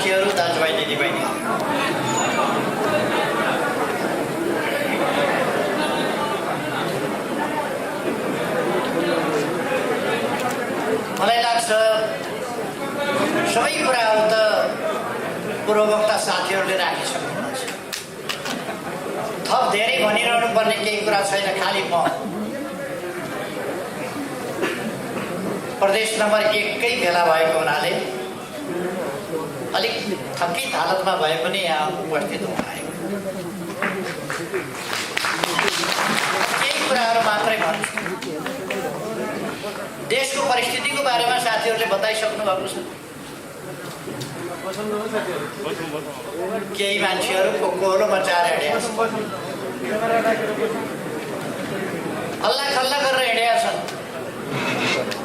साथीहरू, दाजुभाइ दिदीबहिनी, मलाई लाग्छ सबै कुराहरू त पूर्ववक्ता साथीहरूले राखिसक्नुहुन्छ। थप धेरै भनिरहनु पर्ने केही कुरा छैन। खालि म प्रदेश नम्बर 1 कै भेला भएको हुनाले अलिक थकित हालतमा भए पनि यहाँ उपस्थित हुन आएको। केही कुराहरू मात्रै भन्छु। देशको परिस्थितिको बारेमा साथीहरूले बताइसक्नु भएको छ। केही मान्छेहरू कोलो मचाएर हिँडेका छन्, हल्ला खल्ला गरेर हिँडेका छन्।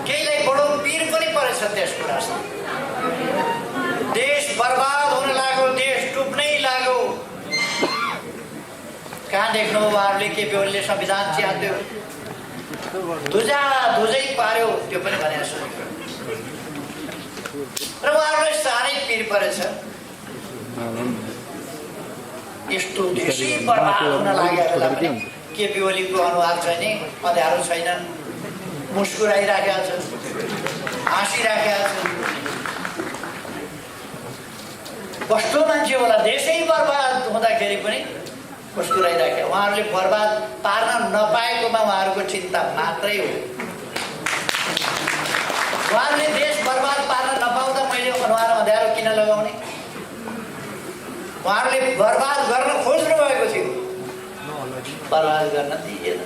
केहीलाई बडो पीर पनि परेछ त्यस कुरासँग। देश बर्बाद हुन लाग्यो, देश डुब्नै लाग्यो। कहाँ देख्नु उहाँहरूले केपी ओलीले संविधान च्यात्यो, धुजै पार्यो, त्यो पनि भनेर सुनेको र उहाँहरूलाई साह्रै पीर परेछ। यस्तो देशै बर्बाद हुन लागेको बेला पनि केपी ओलीको अनुहार चाहिँ नि अँध्यारो छैन, मुस्कुराइराखेका छन्, हाँसिराखेका छन्। कस्तो मान्छे होला, देशै बर्बाद हुँदाखेरि पनि मुस्कुराइराखे। उहाँहरूले बर्बाद पार्न नपाएकोमा उहाँहरूको चिन्ता मात्रै हो। उहाँहरूले देश बर्बाद पार्न नपाउँदा मैले अनुहार अँध्यारो किन लगाउने? उहाँहरूले बर्बाद गर्न खोज्नु भएको थियो, बर्बाद गर्न दिएन।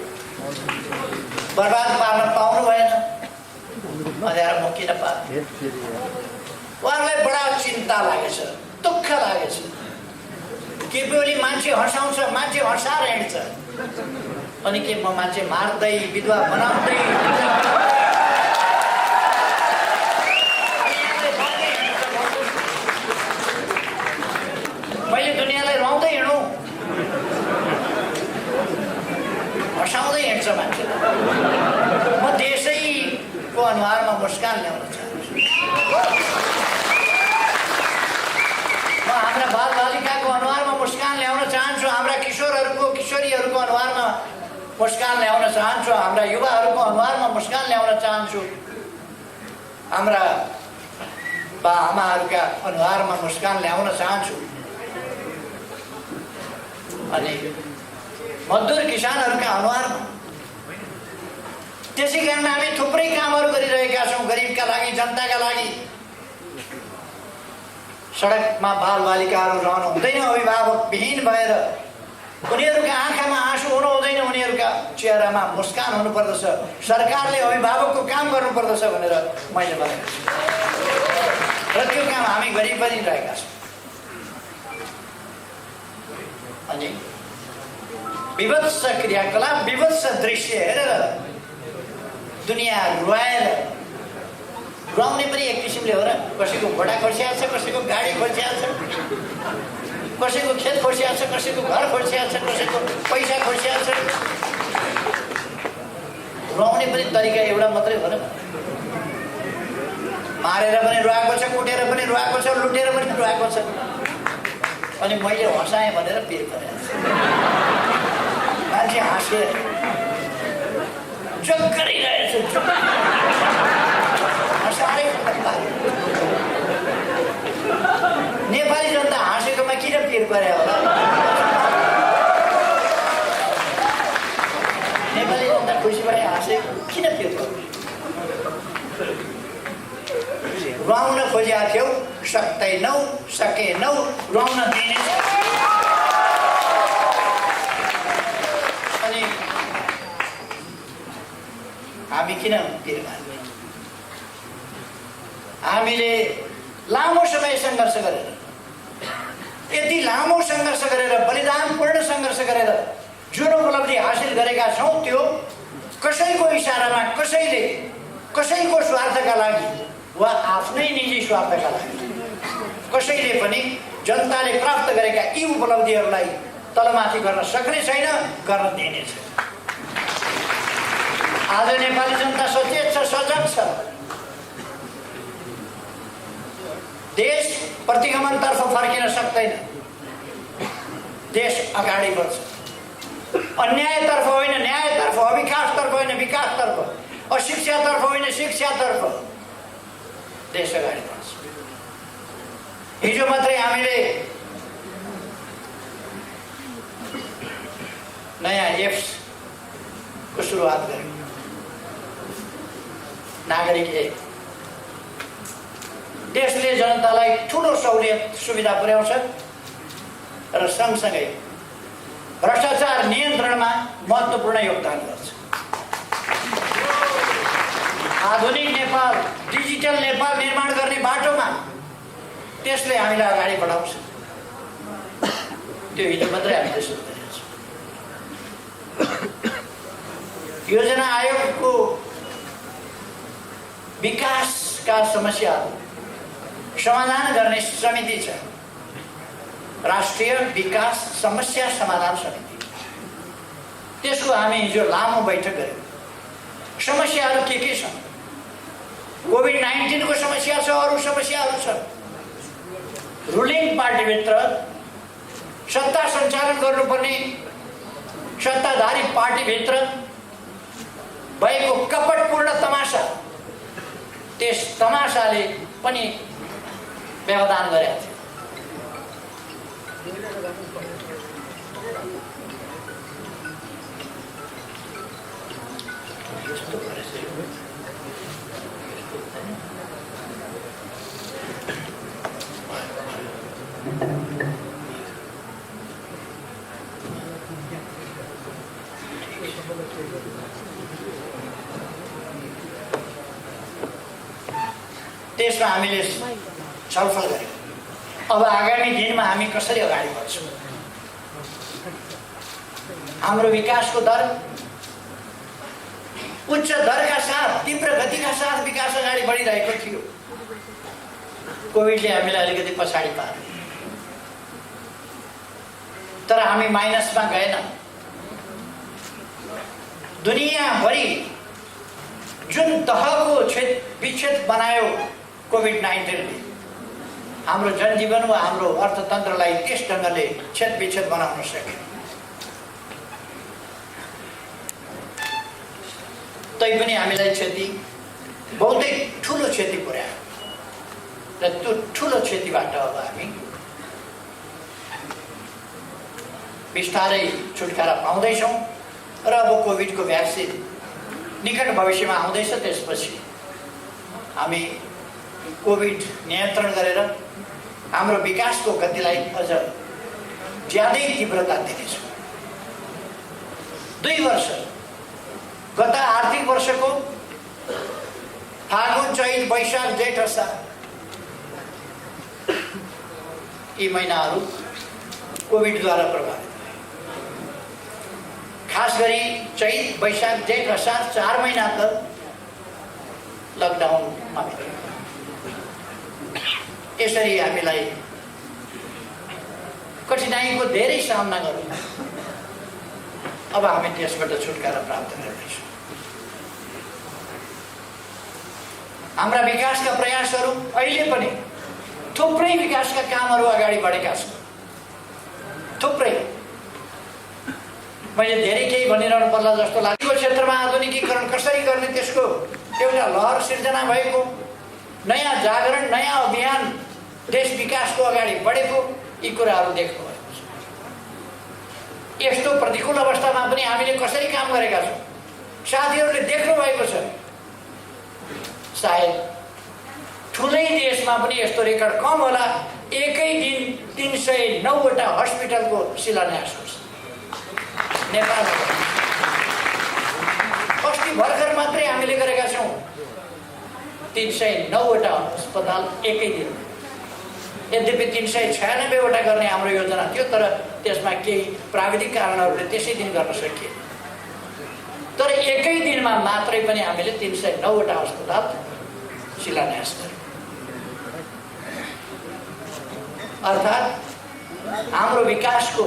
बर्बाद पार्न पाउनु भएन, अँध्यारो म किन पार्ने? उहाँहरूलाई बडा चिन्ता लागेछ, दुःख लागेछ। केपी ओली मान्छे हँसाउँछ, मान्छे हँसाएर हिँड्छ, अनि के म मान्छे मार्दै विधवा बनाउँदै मैले दुनियाँलाई रुवाउँदै हिँडौँ? हँसाउँदै हिँड्छ मान्छे। म देशैको अनुहारमा मुस्कान ल्याउन चाहन्छु। म हाम्रा बालबालिकाको अनुहारमा मुस्कान ल्याउन चाहन्छु, हाम्रा किशोरहरूको किशोरीहरूको अनुहारमा मुस्कान ल्याउन चाहन्छु, हाम्रा युवाहरूको अनुहारमा मुस्कान ल्याउन चाहन्छु, हाम्रा बाआमाहरूका अनुहारमा मुस्कान ल्याउन चाहन्छु। अनि मजदुर किसानहरूका अनुहारमा। त्यसै कारण हामी थुप्रै कामहरू गरिरहेका छौँ गरिबका लागि, जनताका लागि। सडकमा बालबालिकाहरू रहनु हुँदैन अभिभावकविहीन भएर, उनीहरूका आँखामा आँसु हुनु हुँदैन, उनीहरूका चेहरामा मुस्कान हुनुपर्दछ। सरकारले अभिभावकको काम गर्नुपर्दछ भनेर मैले भनेको छु र त्यो काम हामी गरि पनि रहेका छौँ। अनि विभत्स क्रियाकलाप, विभत्स दृश्य हेरेर दुनियाँ रुवाएर, रुवाउने पनि एक किसिमले हो र। कसैको घोडा खोर्सिएको छ, कसैको गाडी खोर्सिएको छ, कसैको खेत खोर्सिएको छ, कसैको घर खोर्सिएको छ, कसैको पैसा खोर्सिएको छ। रुवाउने पनि तरिका एउटा मात्रै हो र। मारेर पनि रुवाएको छ, कुटेर पनि रुवाएको छ, लुटेर पनि रुवाएको छ। अनि मैले हँसाएँ भनेर पिर परेको छ। मान्छे हाँसेर जोक गरिरहेछ, हँसाएरै नेपाली जनता हाँसेकोमा किन पिर परे होला? नेपाली जनता खुसी भए हाँसेको किन पिर पर्यो? रुवाउन खोजेका थियौ, सक्दैनौ, सकेनौ, रुवाउन दिनेछ। अनि हामी किन पिर मान्ने? हामीले लामो समय सङ्घर्ष गरेर, यति लामो सङ्घर्ष गरेर, बलिदानपूर्ण सङ्घर्ष गरेर जुन उपलब्धि हासिल गरेका छौँ, त्यो कसैको इसारामा, कसैको स्वार्थका लागि वा आफ्नै निजी स्वार्थका लागि कसैले पनि जनताले प्राप्त गरेका यी उपलब्धिहरूलाई तलमाथि गर्न सक्ने छैन, गर्न दिने छैन। आज नेपाली जनता सचेत छ, सजग छ। देशको प्रतिगमनतर्फ फर्किन सक्दैन। देश अगाडि बढ्छ, अन्यायतर्फ होइन न्यायतर्फ, अविकासतर्फ होइन विकासतर्फ, अशिक्षातर्फ होइन शिक्षातर्फ देश अगाडि बढ्छ। हिजो मात्रै हामीले नयाँ एप्स को सुरुवात गर्यौं, नागरिक एक। देशले जनतालाई ठुलो सहुलियत सुविधा पुर्याउँछ र सँगसँगै भ्रष्टाचार नियन्त्रणमा महत्त्वपूर्ण योगदान गर्छ। आधुनिक नेपाल, डिजिटल नेपाल निर्माण गर्ने बाटोमा त्यसले हामीलाई अगाडि बढाउँछ। त्यो हिजो मात्रै हामीले सुरु गरेका छौँ। योजना आयोगको विकासका समस्याहरू समाधान गर्ने समिति छ, राष्ट्रिय विकास समस्या समाधान समिति। त्यसको हामी हिजो लामो बैठक गर्यौँ। समस्याहरू के छन्? कोभिड-19 को समस्या छ, अरू समस्याहरू छन्। रुलिङ पार्टीभित्र सत्ता सञ्चालन गर्नुपर्ने सत्ताधारी पार्टीभित्र भएको कपटपूर्ण तमासा, त्यस तमासाले पनि व्यवधान गरेका थियो। त्यसमा हामीले छलफल गर्यौँ। अब आगामी दिनमा हामी कसरी अगाडि बढ्छौँ? हाम्रो विकासको दर उच्च दरका साथ, तीव्र गतिका साथ विकास अगाडि बढिरहेको थियो। कोभिडले हामीलाई अलिकति पछाडि पार्यो, तर हामी माइनसमा गएनौँ। दुनियाँभरि जुन तहको विच्छेद बनायो कोभिड-19ले, हाम्रो जनजीवन वा हाम्रो अर्थतन्त्रलाई त्यस ढङ्गले छेद विच्छेद बनाउन सक्यो। तैपनि हामीलाई क्षति, बहुतै ठुलो क्षति पुर्यायो र त्यो ठुलो क्षतिबाट अब हामी बिस्तारै छुटकारा पाउँदैछौँ र अब कोभिडको भ्याक्सिन निकट भविष्यमा आउँदैछ। त्यसपछि हामी कोभिड नियन्त्रण गरेर हाम्रो विकासको गतिलाई अझ ज्यादै तीव्रता दिनेछौँ। 2 वर्ष, गत आर्थिक वर्षको फागुन, चैत, वैशाख, जेठ, असार यी महिनाहरू कोभिडद्वारा प्रभावित। खास गरी चैत, वैशाख, जेठ, असार 4 महिना त लकडाउनमा बित्यो। यसरी हामीलाई कठिनाइको धेरै सामना गर्नु। अब हामी त्यसबाट छुटकारा प्राप्त गर्दैछौँ। हाम्रा विकासका प्रयासहरू अहिले पनि थुप्रै विकासका कामहरू अगाडि बढेका छन्। थुप्रै, मैले धेरै केही भनिरहनु पर्ला जस्तो लाग्यो। क्षेत्रमा आधुनिकीकरण कसरी गर्ने त्यसको एउटा लहर सिर्जना भएको, नयाँ जागरण, नयाँ अभियान, देश विकासको अगाडि बढेको, यी कुराहरू देख्नु भएको छ। यस्तो प्रतिकूल अवस्थामा पनि हामीले कसरी काम गरेका छौँ साथीहरूले देख्नु भएको छ। सायद ठुलै देशमा पनि यस्तो रेकर्ड कम होला। एकै दिन 309 वटा हस्पिटलको शिलान्यास हुन्छ नेपालमा। अस्ति भर्खर मात्रै हामीले गरेका छौँ 309 वटा अस्पताल एकै दिन। यद्यपि 396 वटा गर्ने हाम्रो योजना थियो, तर त्यसमा केही प्राविधिक कारणहरूले त्यसै दिन गर्न सकिएन। तर एकै दिनमा मात्रै पनि हामीले 309 वटा अस्पताल शिलान्यास गर्यौँ। अर्थात् हाम्रो विकासको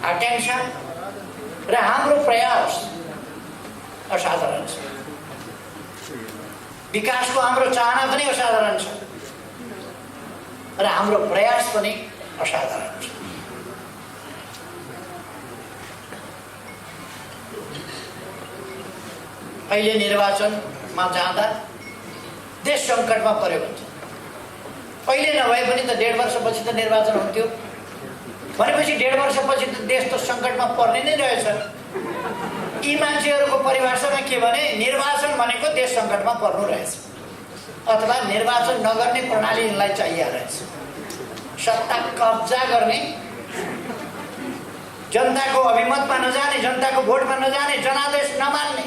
आकांक्षा र हाम्रो प्रयास असाधारण छ। विकासको हाम्रो चाहना पनि असाधारण छ। र हाम्रो प्रयास पनि असाधारण छ। अहिले निर्वाचनमा जाँदा देश सङ्कटमा पर्यो भन्छ। अहिले नभए पनि त 1.5 वर्षपछि त निर्वाचन हुन्थ्यो भनेपछि 1.5 वर्षपछि त देश त सङ्कटमा पर्ने नै रहेछ। यी मान्छेहरूको परिभाषामा के भने निर्वाचन भनेको देश सङ्कटमा पर्नु रहेछ अथवा निर्वाचन नगर्ने प्रणाली यिनलाई चाहिए रहेछ। सत्ता कब्जा गर्ने, जनताको अभिमतमा नजाने, जनताको भोटमा नजाने, जनादेश नमान्ने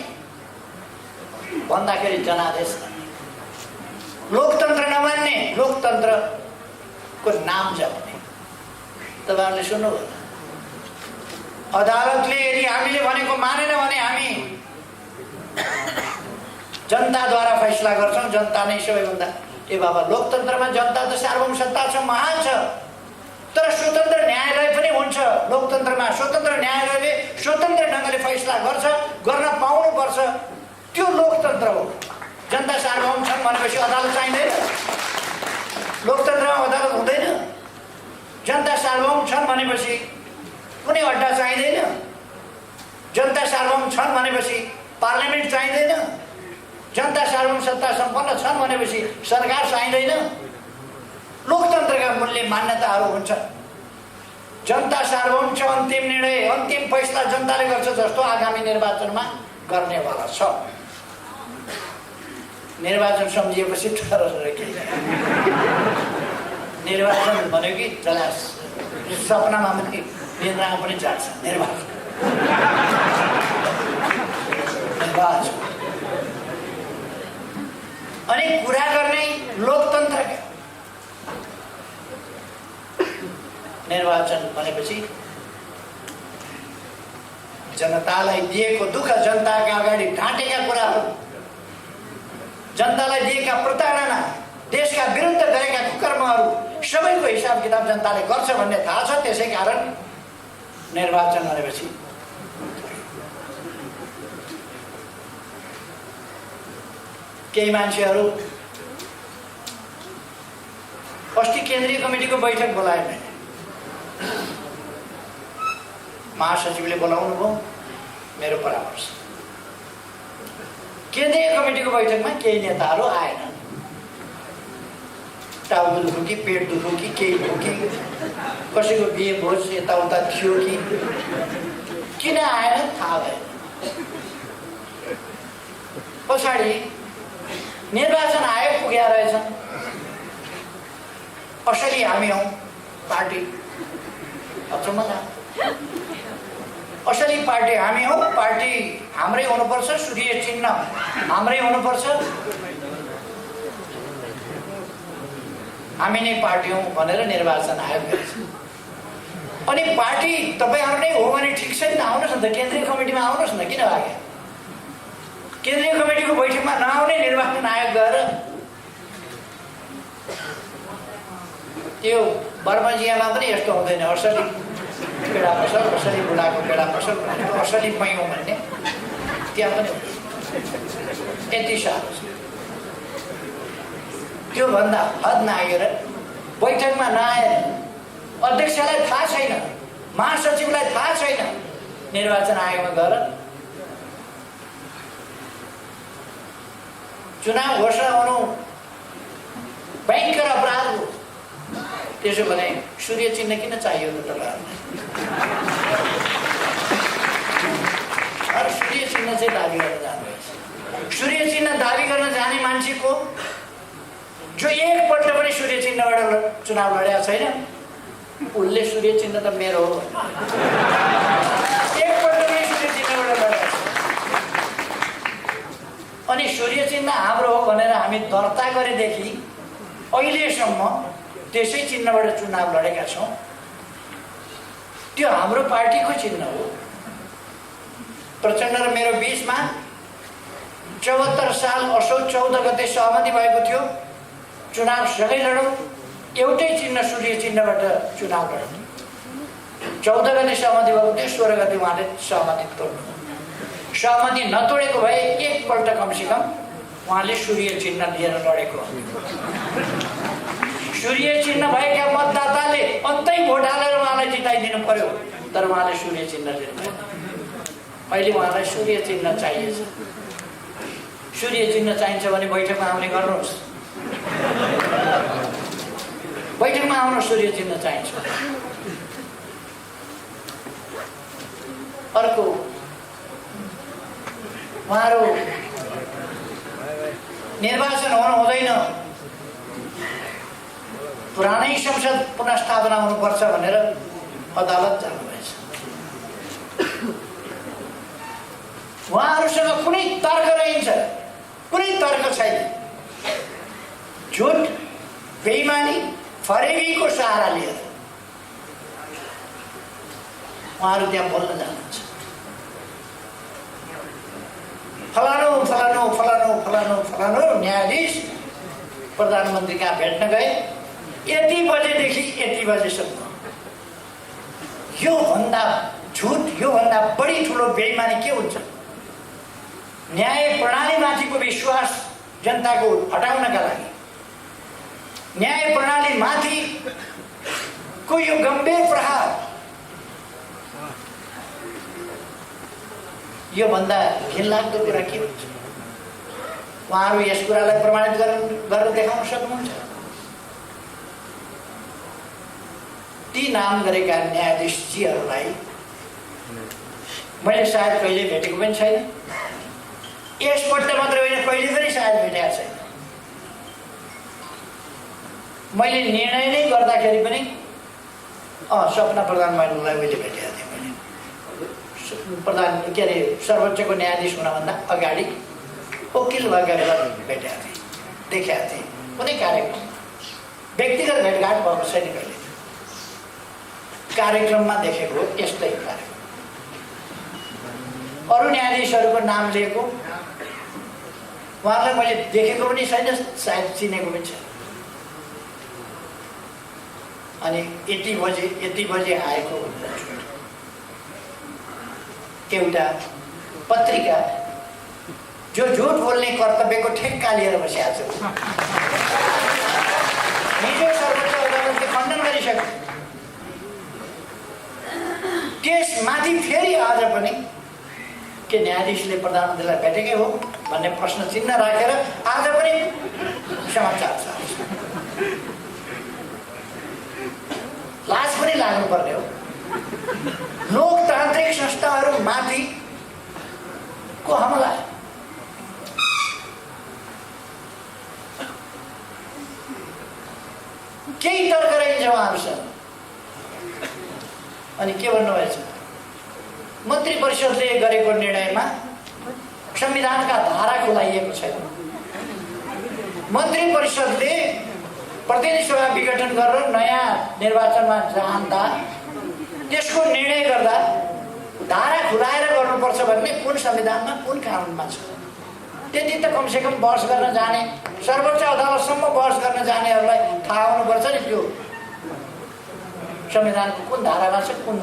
भन्दाखेरि जनादेश लोकतन्त्र नमान्ने, लोकतन्त्रको नाम जप्ने। तपाईहरुले सुन्नुभयो अदालतले यदि हामीले भनेको मानेन भने हामी जनताद्वारा फैसला गर्छौं, जनता नै सबैभन्दा। ए बाबा, लोकतन्त्रमा जनता त सार्वभौम सत्ता छ, महान छ, तर स्वतन्त्र न्यायालय पनि हुन्छ। लोकतन्त्रमा स्वतन्त्र न्यायालयले स्वतन्त्र ढङ्गले फैसला गर्छ, गर्न पाउनुपर्छ। त्यो लोकतन्त्र हो। जनता सार्वभौम छन् भनेपछि अदालत चाहिँदैन, लोकतन्त्रमा अदालत हुँदैन। जनता सार्वभौम छन् भनेपछि कुनै अड्डा चाहिँदैन, जनता सार्वभौम छन् भनेपछि पार्लियामेन्ट चाहिँदैन, जनता सार्वभौम सत्ता सम्पन्न छन् भनेपछि सरकार चाहिँदैन। लोकतन्त्रका मूल्य मान्यताहरू हुन्छ। जनता सार्वभौम छ, अन्तिम निर्णय, अन्तिम फैसला जनताले गर्छ जस्तो आगामी निर्वाचनमा गर्नेवाला छ। निर्वाचन सम्झिएपछि ठहर के निर्वाचन भनेको कि जला सपनामा पनि निन्द्रामा पनि जान्छ। निर्वाचन अनि कुरा गर्ने लोकतन्त्रका निर्वाचन भनेपछि जनतालाई दिएको दुःख, जनताका अगाडि ढाँटेका कुराहरू, जनतालाई दिएका प्रताडना, देशका विरुद्ध गरेका कुकर्महरू सबैको हिसाब किताब जनताले गर्छ भन्ने थाहा छ। त्यसै कारण निर्वाचन भनेपछि केही मान्छेहरू अस्ति केन्द्रीय कमिटीको बैठक बोलाए मैले, महासचिवले बोलाउनु भयो, मेरो परामर्श। केन्द्रीय कमिटीको बैठकमा केही नेताहरू आएन। टाउको दुख्यो कि पेट दुख्यो कि केही भयो कि कसैको बिहे भोज यताउता थियो कि किन आएन थाहा भएन। पछाडि निर्वाचन आयोग पुगेका रहेछन्। असली हामी हौँ पार्टी, अचम्म लाग्यो। असली पार्टी हामी हौँ, पार्टी हाम्रै हुनुपर्छ, सूर्य चिन्ह हाम्रै हुनुपर्छ, हामी नै पार्टी हौँ भनेर निर्वाचन आयोग गरेछ। अनि पार्टी तपाईहरु नै हो भने ठिक छ नि, आउनुहोस् न त केन्द्रीय कमिटीमा आउनुहोस् न। किन भागे? केन्द्रीय कमिटीको बैठकमा नआउने निर्वाचन आयोग गएर त्यो बर्माजियामा पनि यस्तो हुँदैन। असली केडा पसल, असली बुढाको केडा पसल भनेको असली पैयौँ भन्ने त्यहाँ पनि यति साह्रो छ। त्योभन्दा हद नआएर बैठकमा नआएर, अध्यक्षलाई थाहा छैन, महासचिवलाई थाहा छैन, निर्वाचन आयोगमा गएर चुनाव घोषणा हुनु भयङ्कर अपराध हो। त्यसो भने सूर्य चिन्ह किन चाहियो त तपाईँहरूलाई? अरू सूर्य चिन्ह चाहिँ दाबी गर्न जानुभएछ। सूर्य चिन्ह दाबी गर्न जाने मान्छेको जो एकपल्ट पनि सूर्य चिन्हबाट चुनाव लडेको छैन, उसले सूर्य चिन्ह त मेरो हो, एकपल्ट पनि सूर्य चिन्हबाट लडेको छ। अनि सूर्य चिन्ह हाम्रो हो भनेर हामी दर्ता गरेदेखि अहिलेसम्म त्यसै चिन्हबाट चुनाव लडेका छौँ। त्यो हाम्रो पार्टीको चिन्ह हो। प्रचण्ड र मेरो बीचमा 74 साल असोज 14 गते सहमति भएको थियो, चुनाव सँगै लडौँ, एउटै चिन्ह सूर्य चिन्हबाट चुनाव लडौँ। 14 गते सहमति भएको थियो, 16 गते उहाँले सहमति तोड्नु। सहमति नतोडेको भए एकपल्ट कमसेकम उहाँले सूर्य चिन्ह लिएर लडेको। सूर्य चिन्ह भएका मतदाताले अन्तै भोट हालेर उहाँलाई जिताइदिनु पर्यो, तर उहाँले सूर्य चिन्ह लिनुभएन। अहिले उहाँलाई सूर्य चिन्ह चाहिएछ। सूर्य चिन्ह चाहिन्छ भने बैठकमा आउने गर्नुहोस्, बैठकमा आउनु, सूर्य चिन्ह चाहिन्छ। अर्को, उहाँहरू निर्वाचन हुनु हुँदैन, पुरानै संसद पुनर्स्थापना हुनुपर्छ भनेर अदालत जानुभएछ। उहाँहरूसँग कुनै तर्क रहन्छ, कुनै तर्क छैन। झुट, बेइमानी, फरेबीको सहारा लिएर उहाँहरू त्यहाँ बोल्न जानुहुन्छ। फलानु फलानु फलानु फलानु फलानु न्यायाधीश प्रधानमन्त्री कहाँ भेट्न गए, यति बजेदेखि यति बजेसम्म। योभन्दा झुट, योभन्दा बढी ठुलो बेइमानी के हुन्छ? न्याय प्रणालीमाथिको विश्वास जनताको हटाउनका लागि, न्याय प्रणालीमाथिको यो गम्भीर प्रहार, योभन्दा घिनलाग्दो कुरा के हुन्छ? उहाँहरू यस कुरालाई प्रमाणित गरेर देखाउन सक्नुहुन्छ? ती नाम गरेका न्यायाधीशजीहरूलाई मैले सायद कहिले भेटेको पनि छैन। यसपल्ट मात्र होइन, कहिले पनि सायद भेटेको छैन। मैले निर्णय नै गर्दाखेरि पनि सपना प्रधान मैनालाई मैले भेटेको थिएँ। मैले प्रधान के अरे सर्वोच्चको न्यायाधीश हुनभन्दा अगाडि वकिल भएका बेला भेटेको थिएँ, देखेको थिएँ कुनै कार्यक्रम। व्यक्तिगत भेटघाट भएको छैन कहिले, कार्यक्रममा देखेको यस्तै कार्यक्रम। अरू न्यायाधीशहरूको नाम लिएको उहाँलाई मैले देखेको पनि छैन, सायद चिनेको पनि छैन। अनि यति बजे आएको एउटा पत्रिका जो झुट बोल्ने कर्तव्यको ठेक्का लिएर बसिहाल्छ, हिजो सर्वोच्च अदालतले खण्डन गरिसक्यो। त्यसमाथि फेरि आज पनि के न्यायाधीशले प्रधानमन्त्रीलाई भेटेकै हो भन्ने प्रश्न चिन्ह राखेर आज पनि समाचार छ। लाज पनि लाग्नुपर्ने हो। लोकतान्त्रिक संस्थाहरूमाथि को हमला, केही तर्क रहन्छ उहाँहरूसँग। अनि के भन्नुभएछ? मन्त्री परिषदले गरेको निर्णयमा संविधानका धारा खुलाइएको छैन। मन्त्री परिषदले प्रतिनिधि सभा विघटन गरेर नयाँ निर्वाचनमा जाँदा त्यसको निर्णय गर्दा धारा खुलाएर गर्नुपर्छ भन्ने कुन संविधानमा, कुन कानुनमा छ? त्यति त कमसेकम बहस गर्न जाने, सर्वोच्च अदालतसम्म बहस गर्न जानेहरूलाई थाहा हुनुपर्छ नि त्यो संविधानको कुन धारामा छ, कुन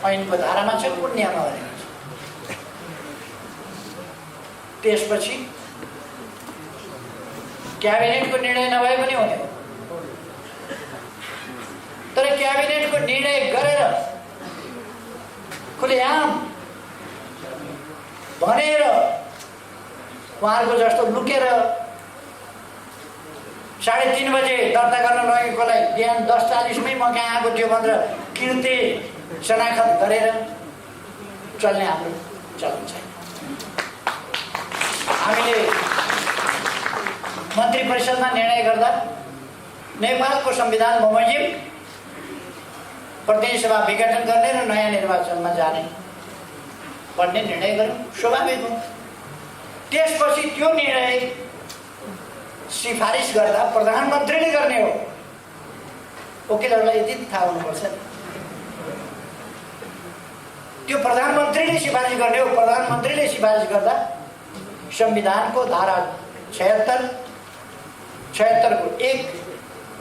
ऐनको धारामा छ, कुन नियमावलीमा छ। त्यसपछि क्याबिनेटको निर्णय नभए पनि हुने हो, तर क्याबिनेटको निर्णय गरेर खुलेआम भनेर उहाँहरूको जस्तो लुकेर 3:30 बजे दर्ता गर्न लगेकोलाई बिहान 10:40मै म कहाँ आएको थियो भनेर किर्ते शनाखत गरेर चल्ने हाम्रो चलन छैन। हामीले मन्त्री परिषदमा निर्णय गर्दा नेपालको संविधान बमोजिम प्रतिनिधि सभा विघटन गर्ने र नयाँ निर्वाचनमा जाने भन्ने निर्णय गर्यौँ, स्वाभाविक हो। त्यसपछि त्यो निर्णय सिफारिस गर्दा प्रधानमन्त्रीले गर्ने हो। वकिलहरूलाई यति थाहा हुनुपर्छ, त्यो प्रधानमन्त्रीले सिफारिस गर्ने हो। प्रधानमन्त्रीले सिफारिस गर्दा संविधानको धारा 76 को 1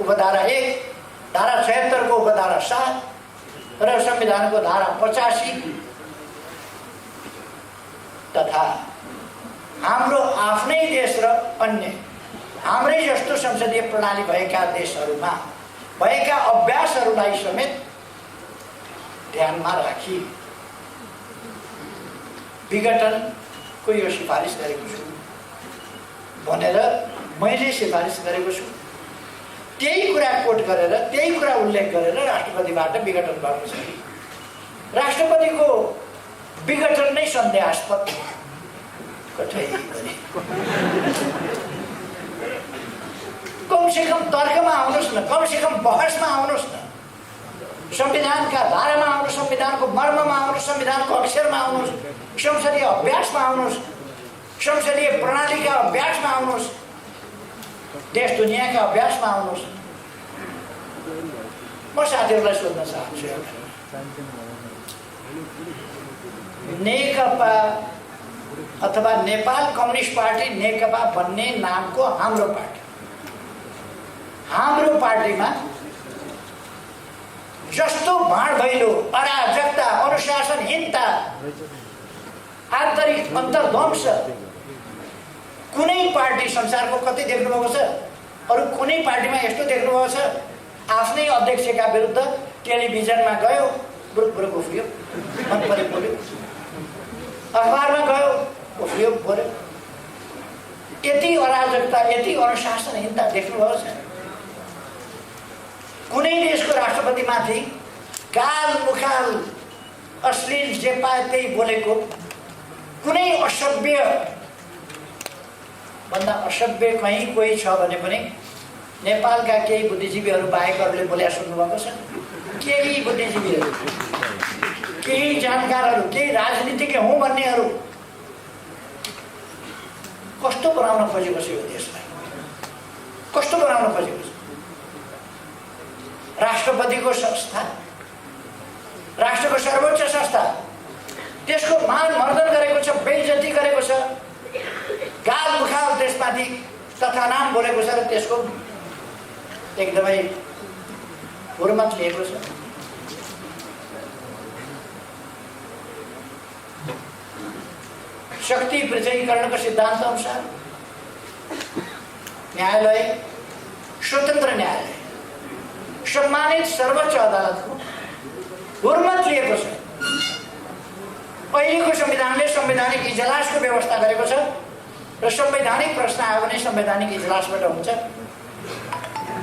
उपधारा 1, धारा 76 को उपधारा 7 र संविधानको धारा 85 तथा हाम्रो आफ्नै देश र अन्य हाम्रै जस्तो संसदीय प्रणाली भएका देशहरूमा भएका अभ्यासहरूलाई समेत ध्यानमा राखी विघटनको यो सिफारिस गरेको छु भनेर मैले सिफारिस गरेको छु। त्यही कुरा कोट गरेर, त्यही कुरा उल्लेख गरेर राष्ट्रपतिबाट विघटन भएको छ। राष्ट्रपतिको विघटन नै सन्देहास्पद कठै गरे। कमसेकम तर्कमा आउनुहोस् न, कमसेकम बहसमा आउनुहोस् न, संविधानका धारामा आउनुहोस्, संविधानको मर्ममा आउनुहोस्, संविधानको अक्षरमा आउनुहोस्, संसदीय अभ्यासमा आउनुहोस्, संसदीय प्रणालीका अभ्यासमा आउनुहोस्, देश दुनियाँका अभ्यासमा आउनुहोस्। म साथीहरूलाई सोध्न चाहन्छु, नेकपा अथवा नेपाल कम्युनिस्ट पार्टी नेकपा भन्ने नामको हाम्रो पार्टीमा जस्तो भाँडभैलो, अराजकता, अनुशासनहीनता, आन्तरिक अन्तर्ध्वंस कुनै पार्टी संसारको कतै देख्नुभएको छ? अरू कुनै पार्टीमा यस्तो देख्नुभएको छ? आफ्नै अध्यक्षका विरुद्ध टेलिभिजनमा गयो, बुरुक उफ्रियो, मन परे बोल्यो, अखबारमा गयो, उफ्रियो बोल्यो। यति अराजकता, यति अनुशासनहीनता देख्नुभएको छ? कुनै देशको राष्ट्रपतिमाथि गाल मुखाल अश्लील जे पाए त्यही बोलेको, कुनै असभ्य भन्दा असभ्य कहीँ कोही छ भने पनि नेपालका केही बुद्धिजीवीहरू बाहेकहरूले बोल्या सुन्नुभएको छ? केही बुद्धिजीवीहरू, केही जानकारहरू, केही राजनीतिज्ञ हुँ भन्नेहरू कस्तो बनाउन खोजेको छ यो देशलाई? कस्तो बनाउन खोजेको छ? राष्ट्रपतिको संस्था, राष्ट्रको सर्वोच्च संस्था, त्यसको मान मर्दन गरेको छ, बेइज्जती गरेको छ, गाल मुखाल त्यसमाथि तथा नाम बोलेको छ र त्यसको एकदमै हुर्मत लिएको छ। शक्ति पृथकीकरणको सिद्धान्त अनुसार न्यायालय स्वतन्त्र न्यायालय, सम्मानित सर्वोच्च अदालतको हुर्मत लिएको छ। अहिलेको संविधानले संवैधानिक इजलासको व्यवस्था गरेको छ र संवैधानिक प्रश्न आयो भने संवैधानिक इजलासबाट हुन्छ।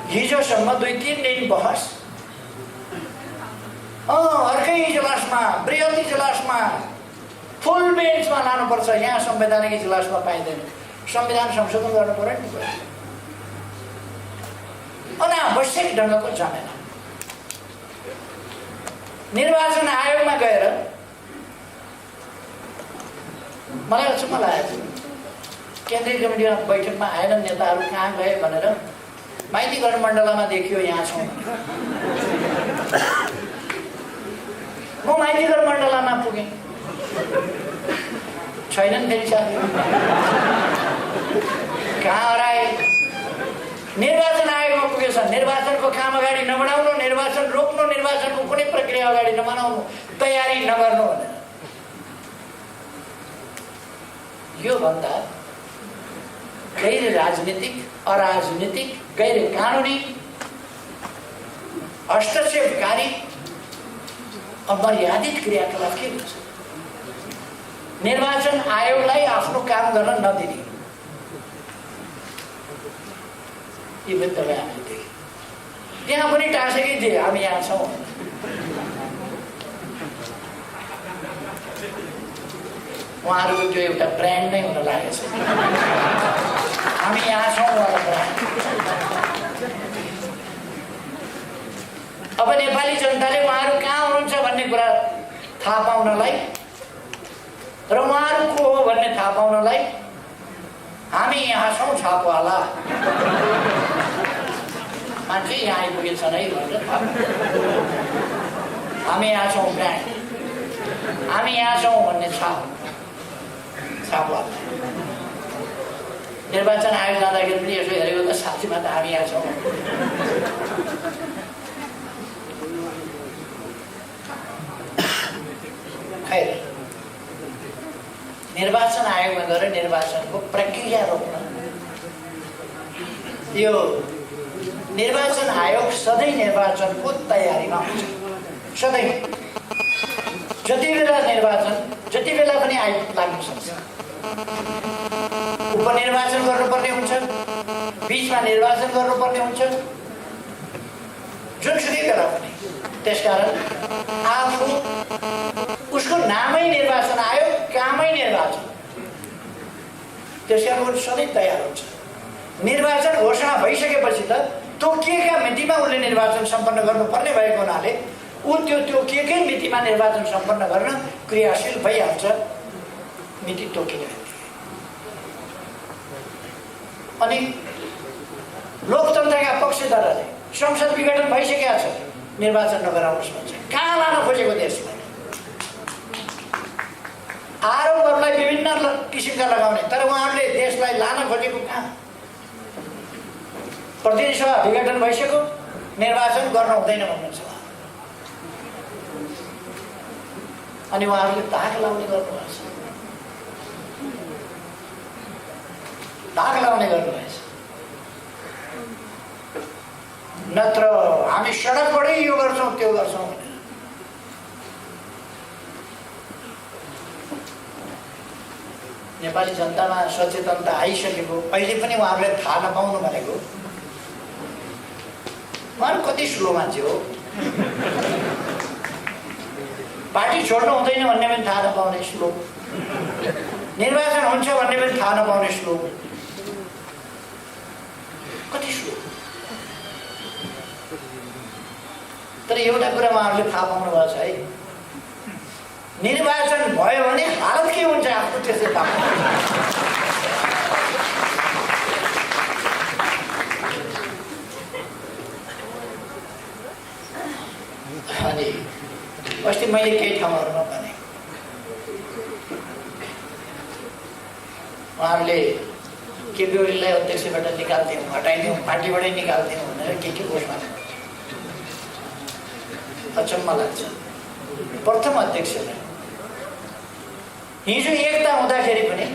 हिजोसम्म 2-3 दिन बहस, अर्कै इजलासमा, बृहत इजलासमा, फुल बेन्चमा लानुपर्छ, यहाँ संवैधानिक इजलासमा पाइँदैन। संविधान संशोधन गर्नु पर्यो नि। अनावश्यक ढङ्गको झमेला। निर्वाचन आयोगमा गएर मलाई अचम्म लागेको, केन्द्रीय कमिटीमा बैठकमा आएनन् नेताहरू, कहाँ गए भनेर माइतीगढ मण्डलमा देखियो यहाँ छौँ। म माइतीगढ मण्डलमा पुगेँ, छैनन् फेरि साथी, कहाँ हराए? निर्वाचन आयोगमा पुगेछ। निर्वाचनको काम अगाडि नबढाउनु, निर्वाचन रोक्नु, निर्वाचनको कुनै प्रक्रिया अगाडि नबनाउनु, तयारी नगर्नु भनेर। यो भन्दा गैर राजनीतिक, अराजनीतिक, गैर कानुनी, हस्तक्षेपकारी, अमर्यादित क्रियाकलाप के हुन्छ? निर्वाचन आयोगलाई आफ्नो काम गर्न नदिने, यो पनि तपाईँ हामीले देख्यौँ। त्यहाँ पनि टाँसेकै थिए, हामी यहाँ छौँ। उहाँहरूको त्यो एउटा ब्रान्ड नै हुन लागेको छ, हामी यहाँ छौँ वाला ब्रान्ड। अब नेपाली जनताले उहाँहरू कहाँ हुनुहुन्छ भन्ने कुरा थाहा पाउनलाई र उहाँहरू को हो भन्ने थाहा पाउनलाई हामी यहाँ छौँ छापवाला, मान्छे यहाँ आइपुगेछन् है भनेर थाहा हामी यहाँ छौँ ब्रान्ड, हामी यहाँ छौँ भन्ने छापवाला। निर्वाचन आयोग जाँदाखेरि पनि यसो हेरेको त साँच्चीमा त हामी यहाँ छौँ। खैर, निर्वाचन आयोगमा गएर निर्वाचनको प्रक्रिया रोक्न यो निर्वाचन आयोग सधैँ निर्वाचनको तयारीमा हुन्छ। सधैँ जति बेला निर्वाचन जति बेला पनि लाग्न सक्छ। उपनिर्वाचन गर्नुपर्ने हुन्छ, बिचमा निर्वाचन गर्नुपर्ने हुन्छ, जुनसुकै बेला पनि। त्यसकारण आफू उसको नामै निर्वाचन आयोग, कामै निर्वाचन, त्यसकारण सधैँ तयार हुन्छ। निर्वाचन घोषणा भइसकेपछि त तोकिएका मितिमा उसले निर्वाचन सम्पन्न गर्नुपर्ने भएको हुनाले ऊ तोकिएकै मितिमा निर्वाचन सम्पन्न गर्न क्रियाशील भइहाल्छ। मिति तोकिने अनि लोकतन्त्रका पक्षधरले संसद विघटन भइसकेका छ, निर्वाचन नगराउनुहोस् भन्छ। कहाँ लान खोजेको देशलाई? आरोपहरूलाई विभिन्न किसिमका लगाउने, तर उहाँहरूले देशलाई लान खोजेको कहाँ? प्रतिनिधि सभा विघटन भइसक्यो, निर्वाचन गर्न हुँदैन भन्नुहुन्छ। अनि उहाँहरूले धाक लाउने गर्नुभएछ, धाक लाउने गर्नुभएछ। नत्र हामी सडकबाटै यो गर्छौँ त्यो गर्छौँ भनेर। नेपाली जनतामा सचेतनता आइसकेको, अहिले पनि उहाँहरूले थाहा नपाउनु भनेको उहाँहरू कति स्लो मान्छे हो। पार्टी छोड्नु हुँदैन भन्ने पनि थाहा नपाउने स्लो, निर्वाचन हुन्छ भन्ने पनि थाहा नपाउने स्लो, कति स्लो। तर एउटा कुरा उहाँहरूले थाहा पाउनु भएको छ है, निर्वाचन भयो भने हालत के हुन्छ आफ्नो त्यसै थाहा पाउनु। अनि अस्ति मैले केही ठाउँहरूमा भने उहाँहरूले केपी ओलीलाई अध्यक्षबाट निकाल्थ्यौँ, हटाइदिउँ, पार्टीबाटै निकाल्थ्यौँ भनेर के घोषणा। अचम्म लाग्छ। प्रथम अध्यक्षलाई हिजो एकता हुँदाखेरि पनि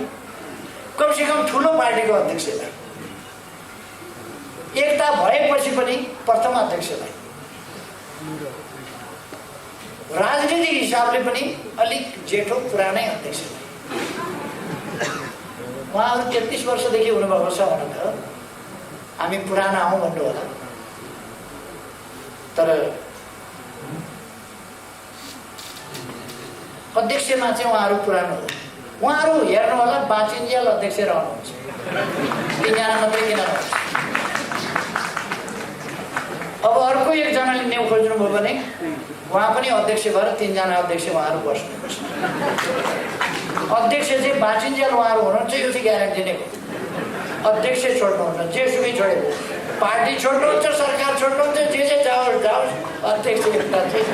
कमसेकम ठुलो पार्टीको अध्यक्षलाई, एकता भएपछि पनि प्रथम अध्यक्षलाई, राजनीतिक हिसाबले पनि अलिक जेठो पुरानै अध्यक्षलाई, उहाँहरू 33 वर्षदेखि हुनुभएको छ हुन त हामी पुराना हौँ भन्नु होला, तर अध्यक्षमा चाहिँ उहाँहरू पुरानो हो। उहाँहरू हेर्नु होला बाँचिन्जेल अध्यक्ष रहनुहुन्छ, 3 जना मात्रै किन रहन्छ। अब अर्को एकजनाले न्यु खोज्नुभयो भने उहाँ पनि अध्यक्ष भएर 3 जना अध्यक्ष उहाँहरू बस्नुपर्छ। अध्यक्ष चाहिँ बाँचिन्जेल उहाँहरू हुनुहुन्छ, यो चाहिँ ग्यारेन्टी नै हो। अध्यक्ष छोड्नुहुन्छ, जेसुकै छोडे, पार्टी छोड्नुहुन्छ, सरकार छोड्नुहुन्छ, जे जाओस् जाओस्, अध्यक्ष एउटा चाहिँ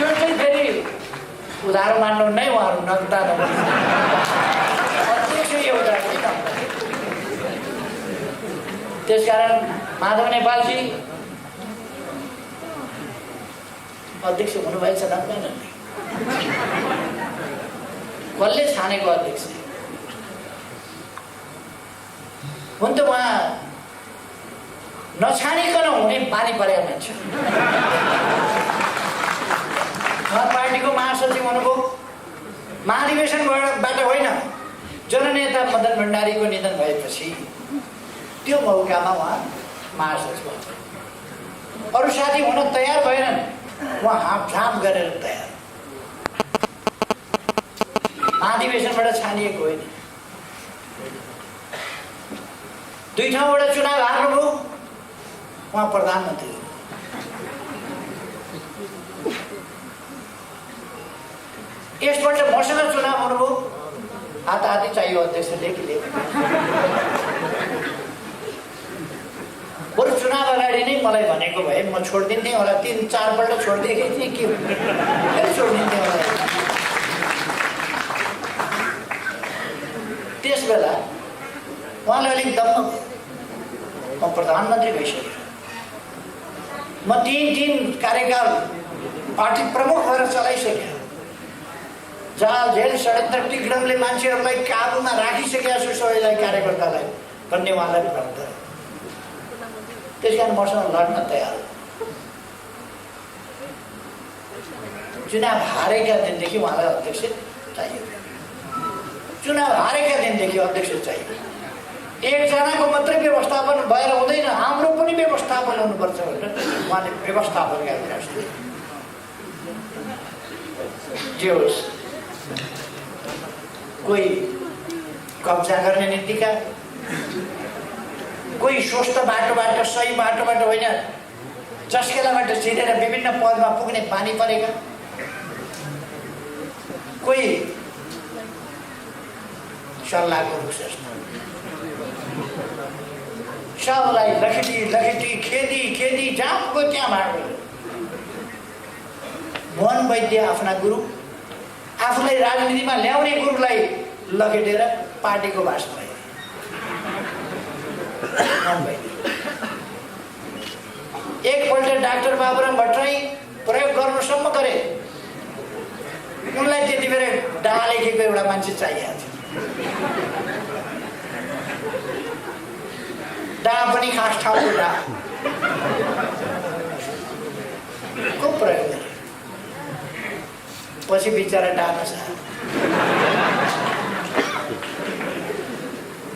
त्यो चाहिँ फेरि उधारो मान्नु नै उहाँहरू नग्दा अध्यक्ष एउटा चाहिँ। त्यसकारण माधव नेपालजी अध्यक्ष हुनुभएछ नग्दैन। कसले छानेको अध्यक्ष हुन त? उहाँ नछानिकन हुने पानी परेको मान्छे। उहाँ पार्टीको महासचिव हुनुभयो, महाधिवेशनबाट होइन, जननेता मदन भण्डारीको निधन भएपछि त्यो मौकामा उहाँ महासचिव हुनु। अरू साथी हुन तयार भएनन्, उहाँ हापझाप गरेर तयार। महाधिवेशनबाट छानिएको होइन। 2 ठाउँबाट चुनाव हार्नुभयो, उहाँ प्रधानमन्त्री। यसपल्ट मसँग चुनाव हुनुभयो, हाताहाती चाहियो अध्यक्षले कि बरु चुनाव अगाडि नै मलाई भनेको भए म छोडिदिन्थेँ होला। 3-4 पल्ट छोडिदिएकै थिएँ, के फेरि छोडिदिन्थेँ होला। त्यस बेला उहाँलाई अलिक दम्म, म प्रधानमन्त्री भइसकेँ, म 3 कार्यकाल पार्टी प्रमुख भएर चलाइसकेँ, जहाँ जेल षड्यन्त्र टिक्रमले मान्छेहरूलाई काबुमा राखिसकेका छु सबैलाई कार्यकर्तालाई भन्ने उहाँलाई भ्रम थियो। त्यस कारण मसँग लड्न तयार हो। चुनाव हारेका दिनदेखि उहाँलाई अध्यक्ष चाहियो। चुनाव हारेका दिनदेखि अध्यक्ष चाहियो। एकजनाको मात्रै व्यवस्थापन भएर हुँदैन, हाम्रो पनि व्यवस्थापन हुनुपर्छ भनेर उहाँले व्यवस्थापन गरिरहेको छ। जे होस्, कोही कब्जा गर्ने नीतिका, कोही स्वस्थ बाटोबाट सही बाटोबाट होइन चस्केलाबाट छिरेर विभिन्न पदमा पुग्ने बानी परेका, कोही सल्लाहको रुख जस्तो सबलाई लखेटी लखेटी खेदी खेदी जहाँ पुग्यो त्यहाँ भाग्यो। मोहन वैद्य आफ्ना गुरु, आफूलाई राजनीतिमा ल्याउने गुरुलाई लखेटेर पार्टीको भाष भए। एकपल्ट डाक्टर बाबुराम भट्टराई प्रयोग गर्नुसम्म गरे। उनलाई त्यति बेला डा लेखेको एउटा मान्छे चाहिएको थियो। डा पनि खास ठाउँको डा को प्रयोग गरे। पछि बिचरा डा नसायो।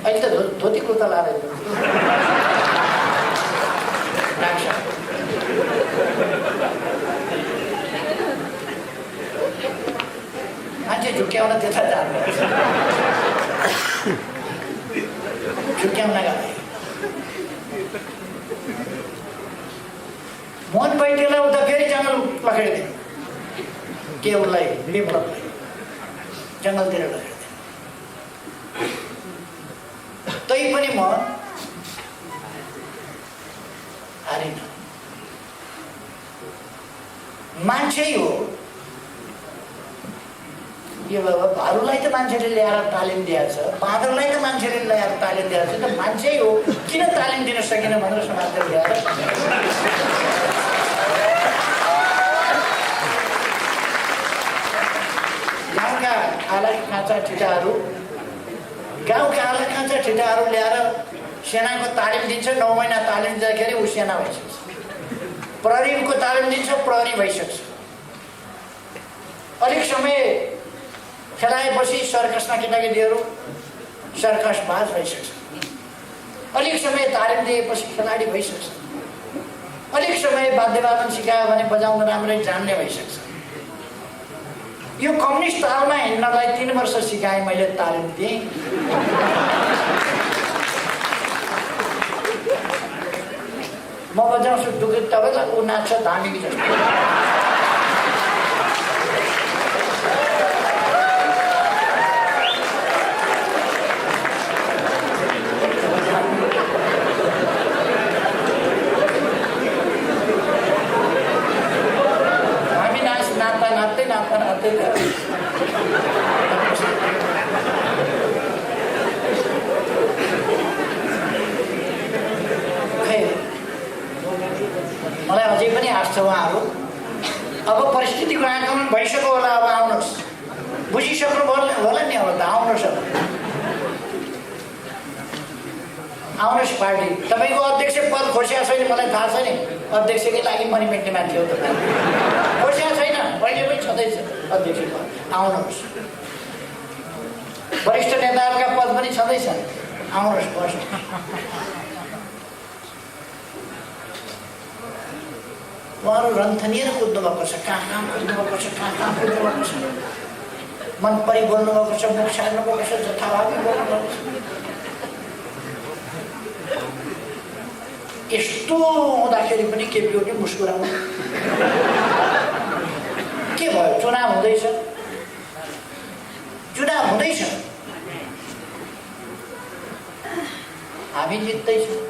अहिले त धोती कुर्ता लाएर मान्छे झुक्याउन त्यता जानु, झुक्याउन गए। मोहन वैद्यलाई उता फेरि जङ्गल लखेडिदियो। के उसलाई विप्लवलाई जङ्गलतिर लखेडिदियो। तैपनि म हारिन। मान्छे हो यो बाबा। भालुलाई त मान्छेले ल्याएर तालिम दिएको छ, बाँदरलाई त मान्छेले ल्याएर तालिम दिएको छ, त मान्छे हो किन तालिम दिन सकिन भनेर समाजले ल्याएर गाउँका आला खाँचा ठिटाहरू ल्याएर सेनाको तालिम दिन्छ। 9 महिना तालिम दिँदाखेरि ऊ सेना भइसक्छ। प्रहरीको तालिम दिन्छ, प्रहरी भइसक्छ। अलिक समय खेलाएपछि सर्कसमा केटाकेटीहरू सर्कस बाज भइसक्छ। अलिक समय तालिम दिएपछि खेलाडी भइसक्छ। अलिक समय वाद्यवादन सिकायो भने बजाउन राम्ररी जान्ने भइसक्छ। यो कम्युनिस्ट तालमा हिँड्नलाई 3 वर्ष सिकाएँ मैले, तालिम दिएँ। म बजाउँछु डुकी तपाईँलाई, ऊ नाच्छ धामी जस्तो। मलाई अझै पनि आश छ उहाँहरू अब परिस्थितिको आकलन भइसक्यो होला। अब आउनुहोस्, बुझिसक्नु होला नि। अब त आउनुहोस्, आउनुहोस् पार्टी। तपाईँको अध्यक्ष पद खोसिया छैन, मलाई थाहा छ नि। अध्यक्षकै लागि मनी मेट्ने मान्छे हो तपाईँ। खोसिया छैन, पहिले पनि छँदैछ अध्यक्ष पद। आउनुहोस्, वरिष्ठ नेताहरूका पद पनि छँदैछन्। आउनुहोस्, बस्नु। उहाँहरू रन्थनिएर कुद्नु भएको छ, कहाँ कुद्नु भएको छ, कहाँ कुद्नु भएको छ। मन परि बोल्नु भएको छ, मुख छाड्नु भएको छ, जथाभावी बोल्नु भएको छ। यस्तो हुँदाखेरि पनि केपीओटी मुस्कुराउनु। के भयो? चुनाव हुँदैछ, चुनाव हुँदैछ, हामी जित्दैछौँ।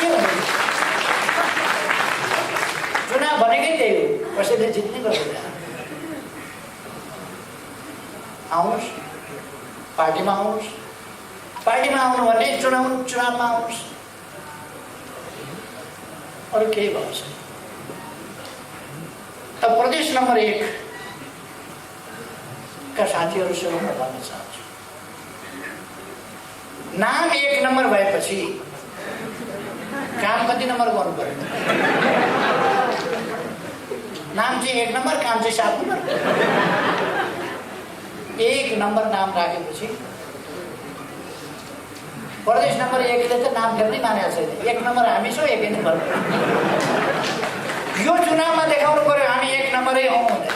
के भन्दैछ? चुनाव भनेकै त्यही हो, कसैले जित्ने कसैले। आउनुहोस्, पार्टीमा आउनुहोस्। पार्टीमा आउनु भने चुनावमा आउनुहोस्, अरू केही भएको छैन। अब प्रदेश नम्बर 1 का साथीहरूसँग म भन्न चाहन्छु, नाम 1 नम्बर भएपछि काम कति नम्बर गर्नु पर्यो? नाम चाहिँ 1 नम्बर, काम चाहिँ 7 नम्बर। 1 नम्बर नाम राखेपछि प्रदेश नम्बर 1 ले त नाम फेर्नै मानेको छैन। 1 नम्बर हामी छौँ, 1 नम्बर। यो चुनावमा देखाउनु पर्यो हामी 1 नम्बरै हौँ भनेर।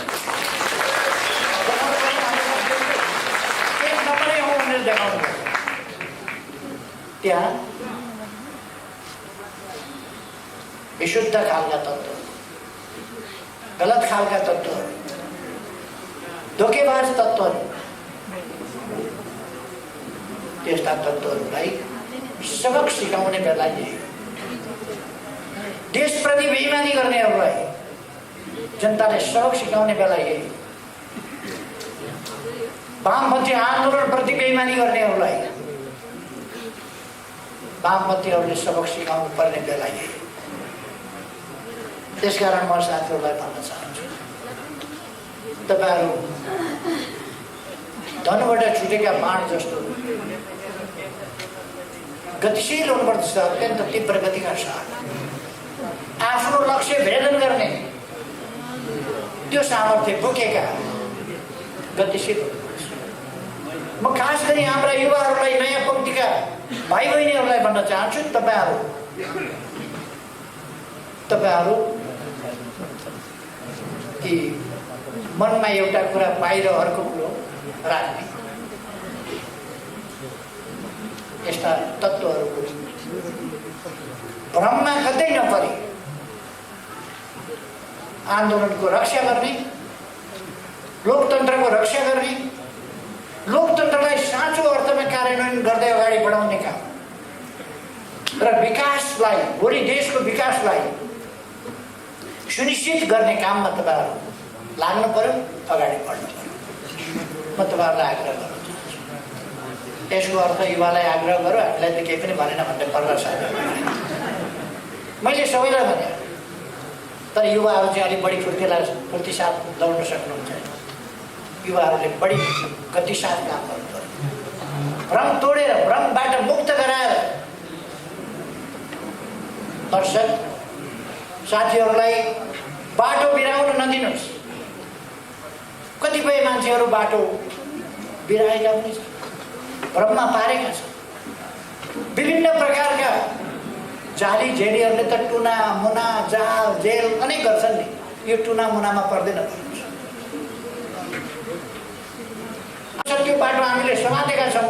1 नम्बरै हौँ भनेर देखाउनु पर्यो। त्यहाँ विशुद्ध खालका तत्त्व, गलत खालका तत्त्वहरू, धोकेबाज तत्त्वहरू, त्यस्ता तत्त्वहरूलाई सबक सिकाउने बेला यही। देशप्रति बेइमानी गर्नेहरूलाई जनताले सबक सिकाउने बेला यही। वामपन्थी आन्दोलनप्रति बेइमानी गर्नेहरूलाई वामपन्थीहरूले सबक सिकाउनु पर्ने बेला यही। त्यसकारण म साथीहरूलाई भन्न चाहन्छु, तपाईँहरू धनुबाट छुटेका बाण जस्तो गतिशील हुनुपर्दछ, अत्यन्त तीव्र गतिका साथ आफ्नो लक्ष्य भेदन गर्ने त्यो सामर्थ्य बोकेका गतिशील हुनुपर्दछ। म खास गरी हाम्रा युवाहरूलाई, नयाँ पङ्क्तिका भाइ बहिनीहरूलाई भन्न चाहन्छु, तपाईँहरू कि मनमा एउटा कुरा बाहिर अर्को कुरो राख्ने यस्ता तत्त्वहरूको भ्रममा कतै नपरे आन्दोलनको रक्षा गर्ने, लोकतन्त्रको रक्षा गर्ने, लोकतन्त्रलाई साँचो अर्थमा कार्यान्वयन गर्दै अगाडि बढाउने काम र विकासलाई, भोलि देशको विकासलाई सुनिश्चित गर्ने काममा तपाईँहरू लाग्नु पर्यो, अगाडि बढ्नु पर्यो। म तपाईँहरूलाई आग्रह गर्न चाहन्छु। यसको अर्थ युवालाई आग्रह गरौँ, हामीलाई त केही पनि भनेन भन्ने पर्ला साथीहरू। मैले सबैलाई भने, तर युवाहरू चाहिँ अलिक बढी फुर्ती साथ दौड्न सक्नुहुन्छ। युवाहरूले बढी गति साथ काम गर्नु पर्यो। भ्रम तोडेर, भ्रमबाट मुक्त गराएर दर्शक साथीहरूलाई बाटो बिराउन नदिनुहोस्। कतिपय मान्छेहरू बाटो बिराएका पनि छन्, भ्रममा पारेका छन्। विभिन्न प्रकारका जाली झेडीहरूले त टुना मुना जाल जेल अनेक गर्छन् नि, यो टुना मुनामा पर्दैन। त्यो बाटो हामीले समातेका छौँ,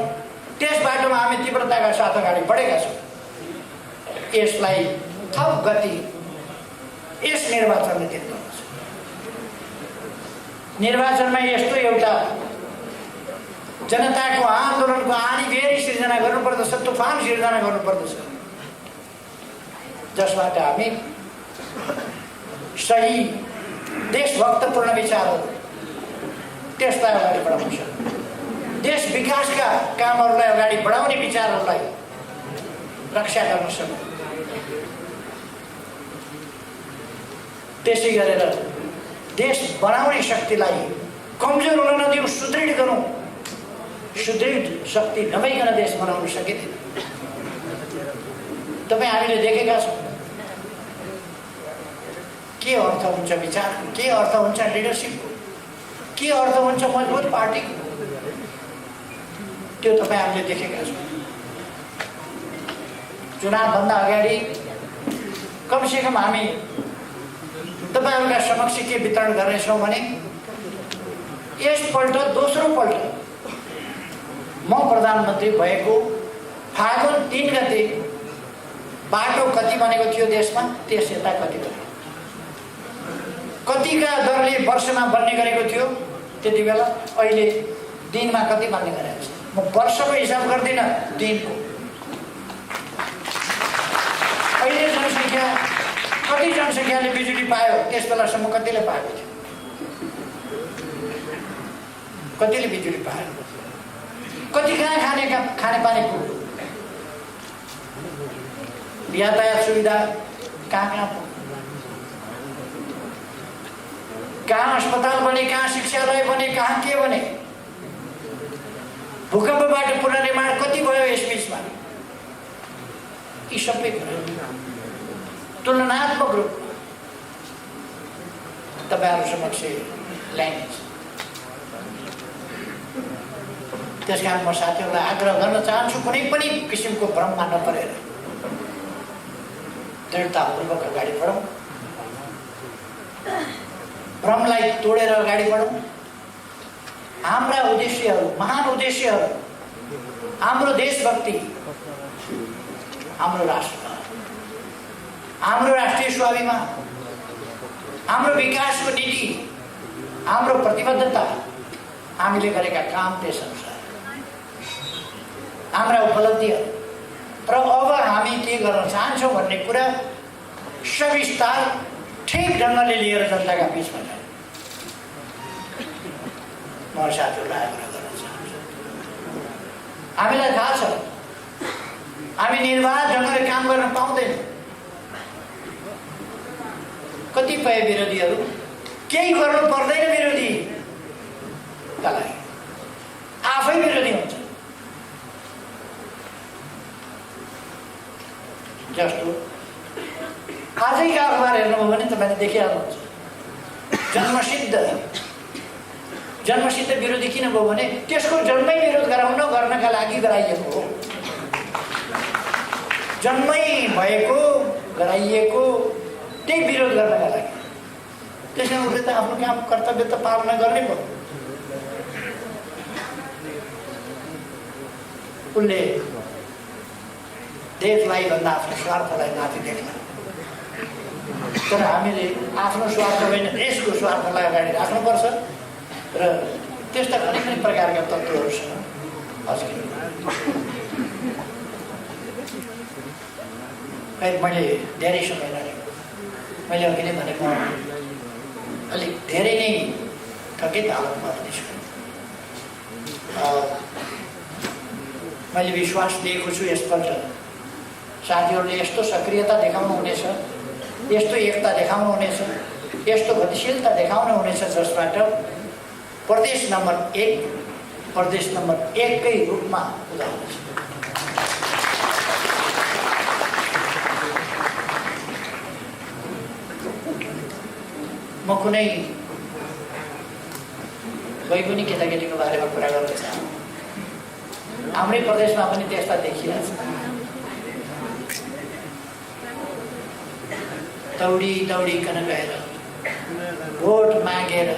त्यस बाटोमा हामी तीव्रताका साथ अगाडि बढेका छौँ। यसलाई थप गति यस निर्वाचनले दिनुपर्छ। निर्वाचनमा यस्तो एउटा जनताको आन्दोलनको आँधीबेहरी सिर्जना गर्नुपर्दछ, तुफान सिर्जना गर्नुपर्दछ, जसबाट हामी सही देशभक्तपूर्ण विचारहरू त्यसलाई अगाडि बढाउन सक्छौँ। देश विकासका कामहरूलाई अगाडि बढाउने विचारहरूलाई रक्षा गर्न सक्छौँ। त्यसै गरेर देश बनाउने शक्तिलाई कमजोर हुन नदिउँ, सुदृढ गरौँ। सुदृढ शक्ति नभइकन देश बनाउन सकिँदैन। तपाईँ हामीले देखेका छौँ के अर्थ हुन्छ विचारको, के अर्थ हुन्छ लिडरसिपको, के अर्थ हुन्छ मजबुत पार्टीको, त्यो तपाईँ हामीले देखेका छौँ। चुनावभन्दा अगाडि कमसेकम हामी तपाईँहरूका समक्ष के वितरण गर्नेछौँ भने यसपल्ट दोस्रोपल्ट म प्रधानमन्त्री भएको फागुन 3 गते बाटो कति बनेको थियो देशमा, त्यस यता कति बन्यो, कतिका दरले वर्षमा बन्ने गरेको थियो त्यति बेला, अहिले दिनमा कति बन्ने गरेको छ। म वर्षको हिसाब गर्दिनँ, दिनको। अहिले जनसङ्ख्या कति जनसङ्ख्याले बिजुली पायो, त्यस बेलासम्म कतिले पाएको थियो, कतिले बिजुली पायो, कति कहाँ खानेपानी पुग्यो, यातायात सुविधा कहाँ पुग्यो, कहाँ अस्पताल बने, कहाँ शिक्षालय बने, कहाँ के बने, भूकम्पबाट पुनर्निर्माण कति भयो यस बिचमा? यी सबै तुलनात्मक रूपमा तपाईँहरू समक्ष ल्याइनेछ। त्यस कारण म साथीहरूलाई आग्रह गर्न चाहन्छु, कुनै पनि किसिमको भ्रममा नपरेर दृढतापूर्वक अगाडि बढौँ, भ्रमलाई तोडेर अगाडि बढौँ। हाम्रा उद्देश्यहरू, महान उद्देश्यहरू, हाम्रो देशभक्ति, हाम्रो राष्ट्र, हाम्रो राष्ट्रिय स्वाभिमान, हाम्रो विकासको नीति, हाम्रो प्रतिबद्धता, हामीले गरेका काम त्यसअनुसार, हाम्रा उपलब्धिहरू र अब हामी के गर्न चाहन्छौँ भन्ने कुरा सविस्तार ठिक ढङ्गले लिएर जनताका बिचमा जाने म साथीहरूलाई आग्रह गर्न चाहन्छु। हामीलाई थाहा छ हामी निर्वाध ढङ्गले काम गर्न पाउँदैनौँ। कतिपय विरोधीहरू केही गर्नु पर्दैन विरोधीका लागि आफै विरोधी हुन्छ। जस्तो आजैका अखबार हेर्नुभयो भने तपाईँले देखिहाल्नुहुन्छ, जन्मसिद्ध विरोधी किन भयो भने त्यसको जन्मै विरोध गर्नका लागि गराइएको हो। जन्मै भएको गराइएको त्यही विरोध गर्नका लागि। त्यसैले उसले त आफ्नो काम कर्तव्य त पालना गर्नै पर्यो। उसले देशलाई भन्दा आफ्नो स्वार्थलाई माथि देख्ला। तर हामीले आफ्नो स्वार्थ होइन देशको स्वार्थलाई अगाडि राख्नुपर्छ र त्यस्ता कुनै पनि प्रकारका तत्त्वहरूसँग अझ्किनु। मैले धेरै समय लाग्यो। मैले अघि नै भने म अलिक धेरै नै थकित हालतमा हुनेछु। मैले विश्वास दिएको छु यसपल्ट साथीहरूले यस्तो सक्रियता देखाउनुहुनेछ, यस्तो एकता देखाउनुहुनेछ, यस्तो गतिशीलता देखाउनुहुनेछ जसबाट प्रदेश नम्बर 1 कै रूपमा उदाउँछ। म कुनै वैगुनिक केटाकेटीको बारेमा कुरा गर्न चाहन्छु। हाम्रै प्रदेशमा पनि त्यस्ता देखिरहेछ। दौडिकन गएर भोट मागेर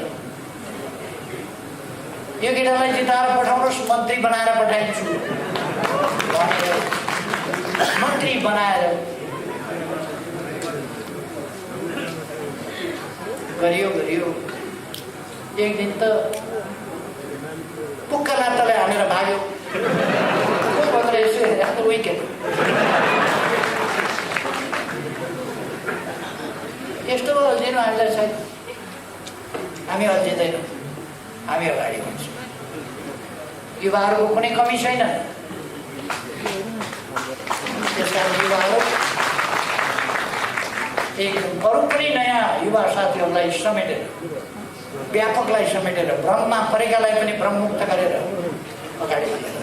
यो केटालाई जिताएर पठाउनुहोस्, मन्त्री बनाएर पठाइदिन्छु भनेर मन्त्री बनाएर गरियो। एक दिन त पुक्का लात्ताले हानेर भाग्यो। यसो हेरेर त विकेट। यस्तो अल्झिनु हामीलाई छैन। हामी अल्झिँदैनौँ, हामी अगाडि बढ्छौँ। युवाहरूको कुनै कमी छैन। त्यसकारण युवाहरू एकदम अरू पनि नयाँ युवा साथीहरूलाई समेटेर, व्यापकलाई समेटेर, भ्रममा परेकालाई पनि भ्रममुक्त गरेर अगाडि बढेर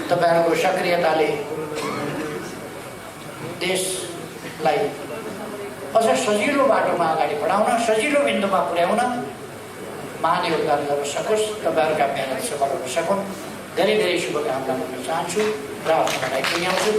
तपाईँहरूको सक्रियताले देशलाई अझ सजिलो बाटोमा अगाडि बढाउन, सजिलो बिन्दुमा पुर्याउन महान योगदान गर्न सकोस्, तपाईँहरूका मेहनत सफल हुन सकुन्। धेरै धेरै शुभकामना गर्न चाहन्छु र आफ्नो भनाइ पुर्याउँछु।